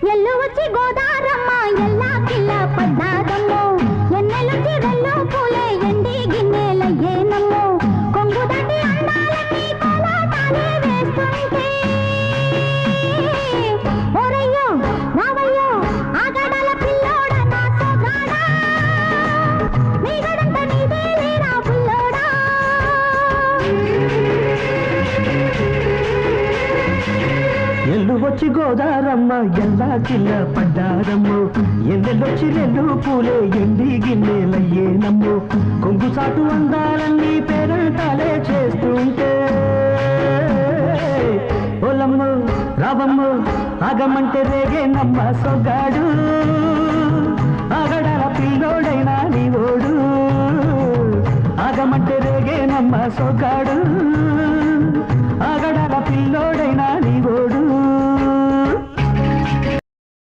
ఎల్లు వచ్చి గోదారమ్మ ఎల్లా కిల్ల పడ్డాదమ్మో ఎన్నెలుచి వెల్లు పూలే ఎండి గిన్నెలయ్యేనమ్మో కొంగు దాటి అందాలన్నీ కోలాటాలే వేస్తుంటే ఓరయ్యో రావయ్యో ఆగడాల పిల్లోడ నా సోగాడా నీగడంత నీదే లేరా పుల్లోడా ఎల్లు వచ్చి గోదారమ్మ ఎల్లా కిల్ల పడ్డారమ్మో ఎన్నెల్లొచ్చి రెల్లు పూలే ఎండి గిన్నెలయ్యేనమ్మో కొంగు చాటు అందాలన్నీ పేరంటాలే చేస్తుంటే ఓలమ్మ రావమ్మ ఆగమంటే రేగేనమ్మ సొగ్గాడు ఆగడాల పిల్లోడైనా నీ ఓడు ఆగమంటే రేగేనమ్మ సొగ్గాడు ఆగడాల పిల్లోడైనా నీ ఓడు